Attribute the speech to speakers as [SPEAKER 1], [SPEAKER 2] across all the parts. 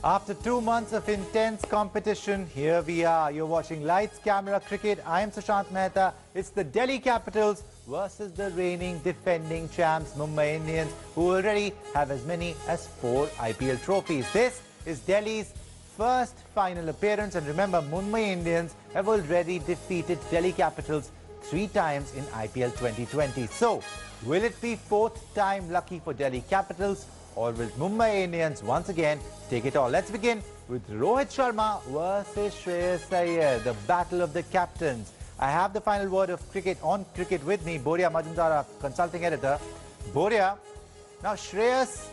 [SPEAKER 1] After 2 months of intense competition, here we are. You're watching Lights, Camera, Cricket. I am Sushant Mehta. It's the Delhi Capitals versus the reigning defending champs, Mumbai Indians, who already have as many as 4 IPL trophies. This is Delhi's first final appearance. And remember, Mumbai Indians have already defeated Delhi Capitals 3 times in IPL 2020. So, will it be 4th time lucky for Delhi Capitals? Or will Mumbai Indians once again take it all? Let's begin with Rohit Sharma versus Shreyas Iyer, the battle of the captains. I have the final word of cricket on cricket with me, Boria Majumdar, our consulting editor. Boria, now Shreyas,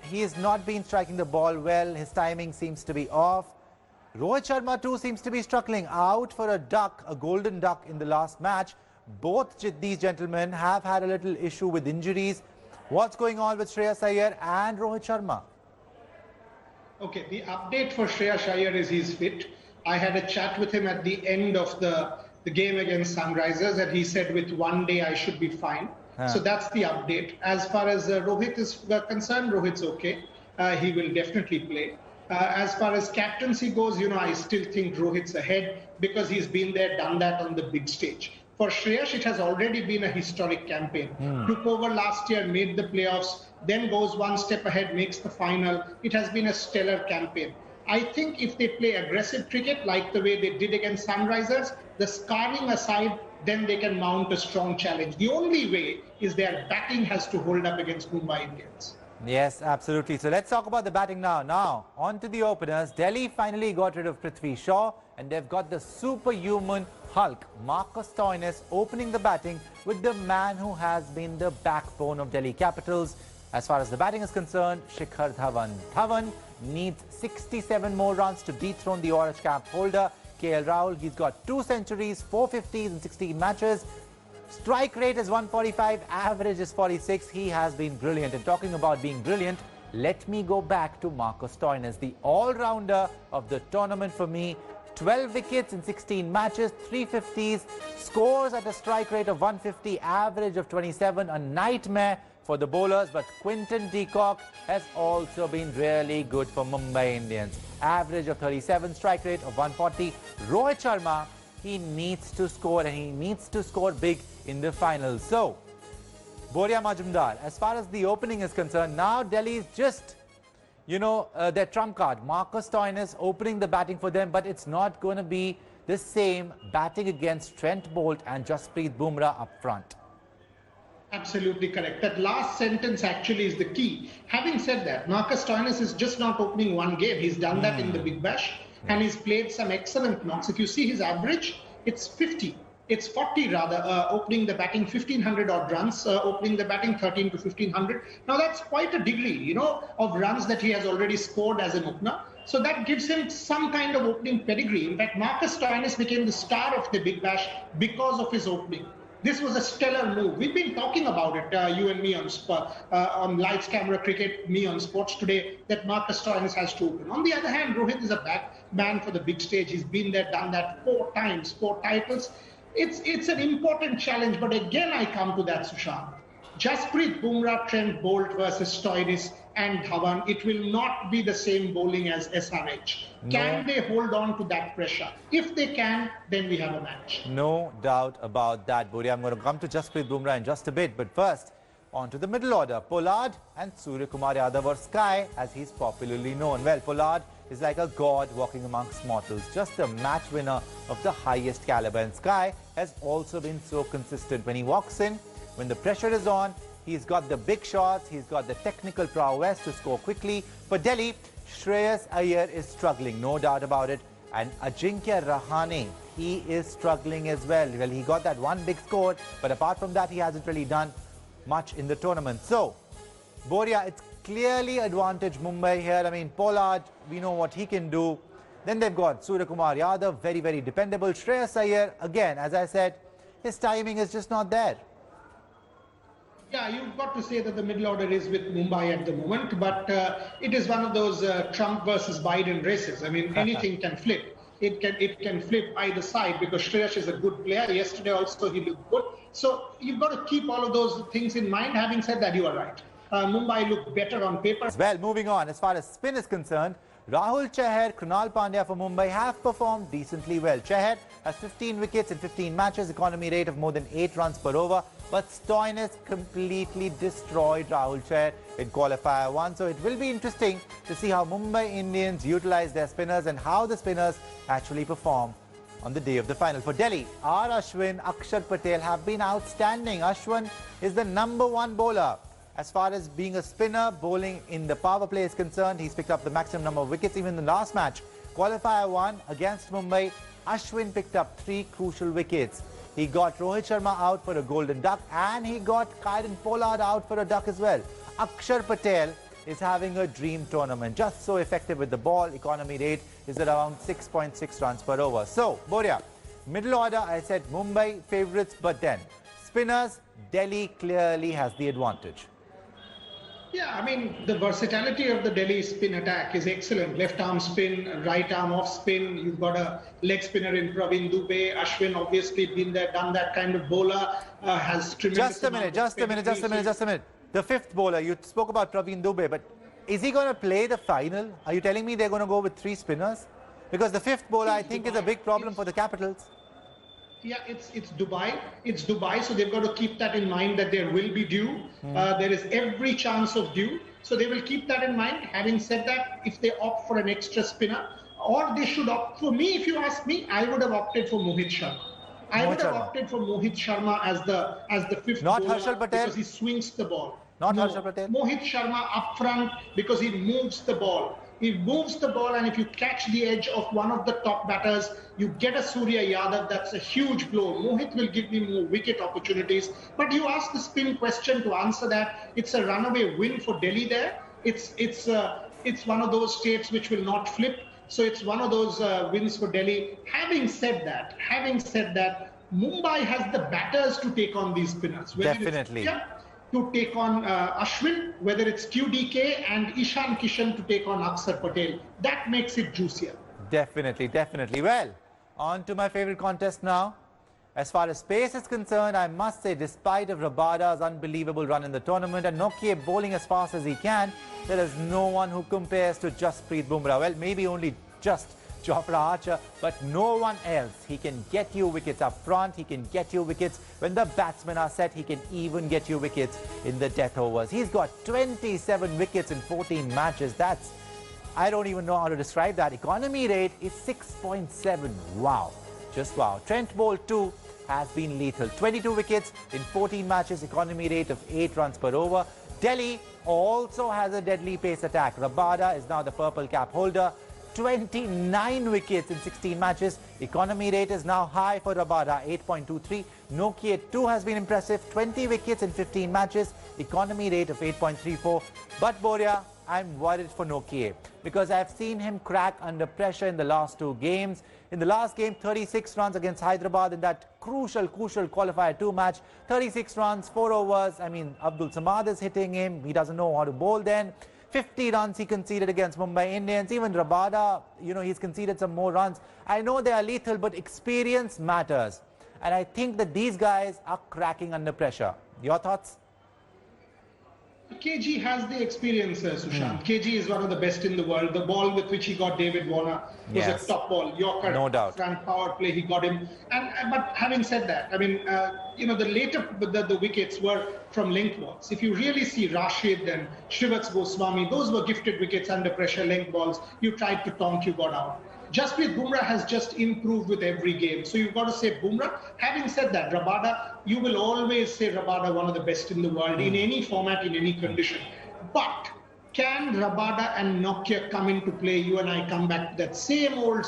[SPEAKER 1] he has not been striking the ball well. His timing seems to be off. Rohit Sharma too seems to be struggling, out for a duck, a golden duck in the last match. Both these gentlemen have had a little issue with injuries. What's going on with Shreyas Iyer and Rohit Sharma?
[SPEAKER 2] Okay, the update for Shreyas Iyer is he's fit. I had a chat with him at the end of the game against Sunrisers, and he said with 1 day I should be fine. So that's the update. As far as Rohit is concerned, Rohit's okay. He will definitely play. As far as captaincy goes, I still think Rohit's ahead because he's been there, done that on the big stage. For Shreyas, it has already been a historic campaign. Took over last year, made the playoffs, then goes one step ahead, makes the final. It has been a stellar campaign. I think if they play aggressive cricket like the way they did against Sunrisers, the scarring aside, then they can mount a strong challenge. The only way is their batting has to hold up against Mumbai Indians.
[SPEAKER 1] Yes, absolutely. So let's talk about the batting now. Now, on to the openers. Delhi finally got rid of Prithvi Shaw, and they've got the superhuman Hulk, Marcus Stoinis, opening the batting with the man who has been the backbone of Delhi Capitals. As far as the batting is concerned, Shikhar Dhawan. Dhawan needs 67 more runs to dethrone the orange cap holder, KL Rahul. He's got 2 centuries, 450s in 16 matches. Strike rate is 145, average is 46. He has been brilliant. And talking about being brilliant, let me go back to Marcus Stoinis, the all-rounder of the tournament for me. 12 wickets in 16 matches, 350s, scores at a strike rate of 150, average of 27, a nightmare for the bowlers. But Quinton de Kock has also been really good for Mumbai Indians. Average of 37, strike rate of 140. Rohit Sharma, he needs to score, and he needs to score big in the finals. So, Boria Majumdar, as far as the opening is concerned, now Delhi is just, their trump card. Marcus Stoinis opening the batting for them, but it's not going to be the same batting against Trent Bolt and Jasprit Bumrah up front.
[SPEAKER 2] Absolutely correct. That last sentence actually is the key. Having said that, Marcus Stoinis is just not opening one game. He's done that in the Big Bash, and he's played some excellent knocks. If you see his average, it's 50. It's 40 rather, opening the batting 1500 odd runs, opening the batting 13 to 1500. Now that's quite a degree, of runs that he has already scored as an opener. So that gives him some kind of opening pedigree. In fact, Marcus Stoinis became the star of the Big Bash because of his opening. This was a stellar move. We've been talking about it, you and me on Lights, Camera, Cricket, me on Sports Today, that Marcus Stoinis has to open. On the other hand, Rohit is a batsman for the big stage. He's been there, done that 4 times, 4 titles. It's an important challenge, but again I come to that, Sushant. Jasprit Bumrah, Trent Bolt versus Stoinis and Dhawan. It will not be the same bowling as SRH. No. Can they hold on to that pressure? If they can, then we have a match.
[SPEAKER 1] No doubt about that, Boria. I'm going to come to Jasprit Bumrah in just a bit. But first, on to the middle order. Pollard and Suryakumar Yadav, or Sky, as he's popularly known. Well, Pollard is like a god walking amongst mortals, just a match winner of the highest caliber. And Sky has also been so consistent. When he walks in, when the pressure is on, he's got the big shots, he's got the technical prowess to score quickly. For Delhi, Shreyas Iyer is struggling, no doubt about it. And Ajinkya Rahane, he is struggling as well. Well, he got that one big score, but apart from that, he hasn't really done much in the tournament. So, Boria, it's clearly advantage Mumbai here. I mean, Pollard, we know what he can do. Then they've got Suryakumar Yadav, very, very dependable. Shreyas Iyer, again, as I said, his timing is just not there.
[SPEAKER 2] Yeah, you've got to say that the middle order is with Mumbai at the moment, but it is one of those Trump versus Biden races. I mean, anything can flip. It can flip either side because Shreyas is a good player. Yesterday also he looked good. So you've got to keep all of those things in mind. Having said that, you are right. Mumbai looked better on paper.
[SPEAKER 1] Well, moving on, as far as spin is concerned, Rahul Chahar, Krunal Pandya for Mumbai have performed decently well. Chahar has 15 wickets in 15 matches, economy rate of more than 8 runs per over. But Stoinis completely destroyed Rahul Chahar in qualifier 1. So it will be interesting to see how Mumbai Indians utilize their spinners and how the spinners actually perform on the day of the final. For Delhi, R. Ashwin, Akshar Patel have been outstanding. Ashwin is the #1 bowler. As far as being a spinner, bowling in the power play is concerned, he's picked up the maximum number of wickets. Even in the last match, qualifier 1 against Mumbai, Ashwin picked up 3 crucial wickets. He got Rohit Sharma out for a golden duck and he got Kyron Pollard out for a duck as well. Akshar Patel is having a dream tournament. Just so effective with the ball. Economy rate is around 6.6 runs per over. So, Boria, middle order, I said Mumbai favourites, but then spinners, Delhi clearly has the advantage.
[SPEAKER 2] Yeah, I mean, the versatility of the Delhi spin attack is excellent. Left arm spin, right arm off spin. You've got a leg spinner in Praveen Dubey. Ashwin obviously been there, done that kind of bowler. Has tremendous.
[SPEAKER 1] Just a minute. The fifth bowler, you spoke about Praveen Dubey, but is he going to play the final? Are you telling me they're going to go with 3 spinners? Because the fifth bowler, I think, is a big problem for the Capitals.
[SPEAKER 2] Yeah, it's Dubai. It's Dubai, so they've got to keep that in mind that there will be dew. There is every chance of dew. So they will keep that in mind. Having said that, if they opt for an extra spinner, or they should opt for me, if you ask me, I would have opted for Mohit Sharma. I would have opted for Mohit Sharma as the fifth
[SPEAKER 1] Not
[SPEAKER 2] bowler
[SPEAKER 1] Harshal Patel?
[SPEAKER 2] because he swings the ball.
[SPEAKER 1] Not Harshal Patel?
[SPEAKER 2] Mohit Sharma up front because he moves the ball. He moves the ball, and if you catch the edge of one of the top batters, you get a Surya Yadav. That's a huge blow. Mohit will give me more wicket opportunities. But you asked the spin question. To answer that, it's a runaway win for Delhi there. It's one of those states which will not flip. So it's one of those wins for Delhi. Having said that, Mumbai has the batters to take on these spinners.
[SPEAKER 1] Definitely.
[SPEAKER 2] To take on Ashwin, whether it's QDK and Ishan Kishan to take on Akshar Patel. That makes it juicier.
[SPEAKER 1] Definitely. Well, on to my favorite contest now. As far as pace is concerned, I must say, despite of Rabada's unbelievable run in the tournament and Nokia bowling as fast as he can, there is no one who compares to Jasprit Bumrah. Well, maybe only just Jofra Archer, but no one else. He can get you wickets up front. He can get you wickets when the batsmen are set. He can even get you wickets in the death overs. He's got 27 wickets in 14 matches. That's, I don't even know how to describe that. Economy rate is 6.7. Wow. Just wow. Trent Bolt too has been lethal. 22 wickets in 14 matches. Economy rate of 8 runs per over. Delhi also has a deadly pace attack. Rabada is now the purple cap holder. 29 wickets in 16 matches. Economy rate is now high for Rabada, 8.23. Nokia too has been impressive. 20 wickets in 15 matches. Economy rate of 8.34. But Boria, I'm worried for Nokia because I've seen him crack under pressure in the last 2 games. In the last game, 36 runs against Hyderabad in that crucial qualifier 2 match. 36 runs, 4 overs. I mean, Abdul Samad is hitting him. He doesn't know how to bowl then. 50 runs he conceded against Mumbai Indians. Even Rabada, he's conceded some more runs. I know they are lethal, but experience matters. And I think that these guys are cracking under pressure. Your thoughts?
[SPEAKER 2] KG has the experience, Sushant. KG is one of the best in the world. The ball with which he got David Warner was a top ball. Yorker,
[SPEAKER 1] no doubt.
[SPEAKER 2] Front power play, he got him. But having said that, I mean, the wickets were from length balls. If you really see Rashid and Shrivats Goswami, those were gifted wickets under pressure, length balls. You tried to tonk, you got out. Jasprit Bumrah has just improved with every game. So you've got to say Bumrah. Having said that, Rabada, you will always say Rabada one of the best in the world in any format, in any condition. But can Rabada and Nokia come into play? You and I come back to that same old.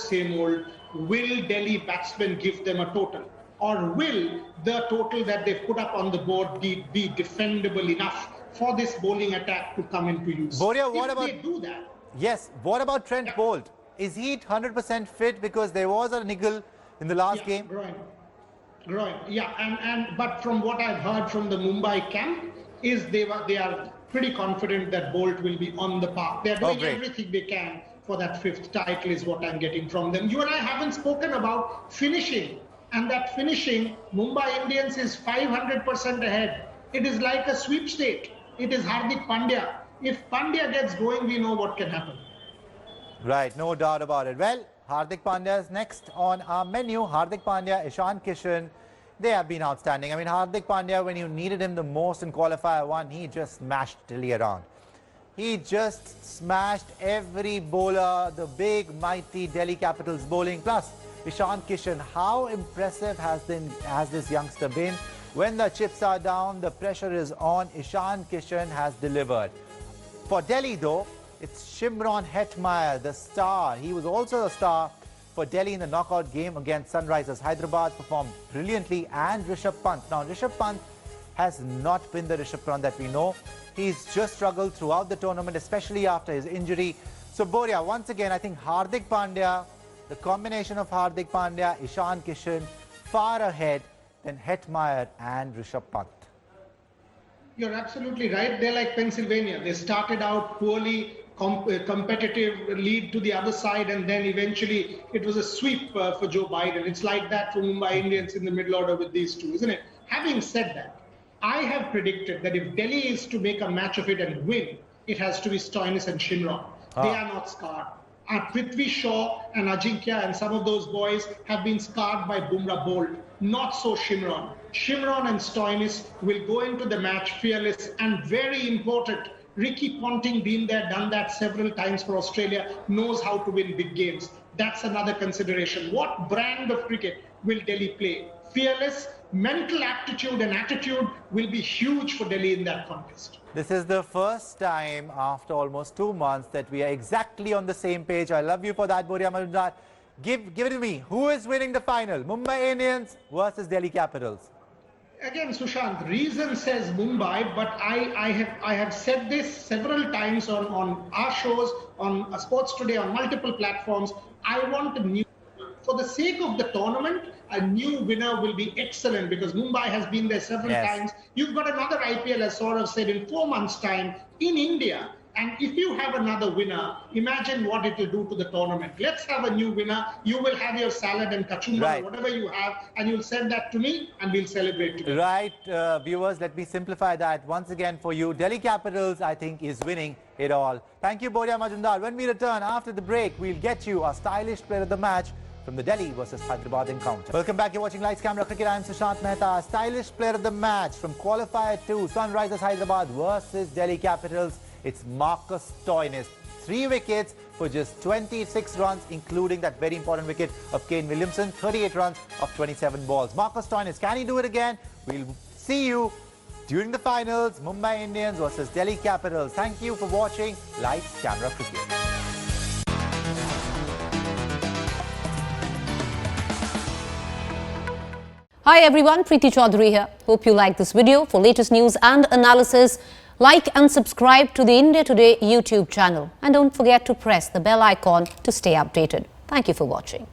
[SPEAKER 2] Will Delhi batsmen give them a total? Or will the total that they've put up on the board be defendable enough for this bowling attack to come into use?
[SPEAKER 1] Boria, what about...
[SPEAKER 2] they do that?
[SPEAKER 1] Yes, what about Trent Bolt? Is he 100% fit? Because there was a niggle in the last game.
[SPEAKER 2] Groin. Yeah, but from what I've heard from the Mumbai camp is they are pretty confident that Bolt will be on the park. They're doing everything they can for that 5th title is what I'm getting from them. You and I haven't spoken about finishing. And that finishing, Mumbai Indians is 500% ahead. It is like a sweepstake. It is Hardik Pandya. If Pandya gets going, we know what can happen.
[SPEAKER 1] Right, no doubt about it. Well, Hardik Pandya is next on our menu. Hardik Pandya, Ishan Kishan, they have been outstanding. I mean, Hardik Pandya, when you needed him the most in qualifier 1, he just smashed Delhi around. He just smashed every bowler, the big, mighty Delhi Capitals bowling. Plus, Ishan Kishan, how impressive has this youngster been? When the chips are down, the pressure is on. Ishan Kishan has delivered. For Delhi, though, it's Shimron Hetmeyer, the star. He was also the star for Delhi in the knockout game against Sunrisers Hyderabad, performed brilliantly, and Rishabh Pant. Now, Rishabh Pant has not been the Rishabh Pant that we know. He's just struggled throughout the tournament, especially after his injury. So, Boria, once again, I think Hardik Pandya, the combination of Hardik Pandya, Ishan Kishan, far ahead than Hetmeyer and Rishabh Pant.
[SPEAKER 2] You're absolutely right. They're like Pennsylvania. They started out poorly, competitive lead to the other side, and then eventually it was a sweep for Joe Biden. It's like that for Mumbai Indians in the middle order with these two, isn't it? Having said that, I have predicted that if Delhi is to make a match of it and win, it has to be Stoinis and Shimron. They are not scarred. Prithvi Shaw and Ajinkya and some of those boys have been scarred by Bumrah bowled. Not so Shimron. Shimron and Stoinis will go into the match fearless, and very important, Ricky Ponting, been there, done that several times for Australia, knows how to win big games. That's another consideration. What brand of cricket will Delhi play? Fearless, mental aptitude and attitude will be huge for Delhi in that contest.
[SPEAKER 1] This is the first time after almost 2 months that we are exactly on the same page. I love you for that, Boria Majumdar. Give it to me. Who is winning the final? Mumbai Indians versus Delhi Capitals.
[SPEAKER 2] Again, Sushant, reason says Mumbai, but I have said this several times on our shows, on Sports Today, on multiple platforms. I want a new, for the sake of the tournament, a new winner will be excellent, because Mumbai has been there several times. You've got another IPL, as Saurav said, in 4 months' time in India. And if you have another winner, imagine what it will do to the tournament. Let's have a new winner. You will have your salad and kachumba, whatever you have, and you'll send that to me, and we'll celebrate together.
[SPEAKER 1] Right, viewers, let me simplify that once again for you. Delhi Capitals, I think, is winning it all. Thank you, Boria Majumdar. When we return after the break, we'll get you a stylish player of the match from the Delhi versus Hyderabad encounter. Welcome back. You're watching Lights Camera Cricket. I'm Sushant Mehta. Stylish player of the match from qualifier 2, Sunrisers Hyderabad versus Delhi Capitals. It's Marcus Stoinis. 3 wickets for just 26 runs, including that very important wicket of Kane Williamson. 38 runs of 27 balls. Marcus Stoinis, can he do it again? We'll see you during the finals. Mumbai Indians versus Delhi Capitals. Thank you for watching Lights Camera Cricket.
[SPEAKER 3] Hi everyone, Preeti Chaudhary here. Hope you like this video. For latest news and analysis, like and subscribe to the India Today YouTube channel. And don't forget to press the bell icon to stay updated. Thank you for watching.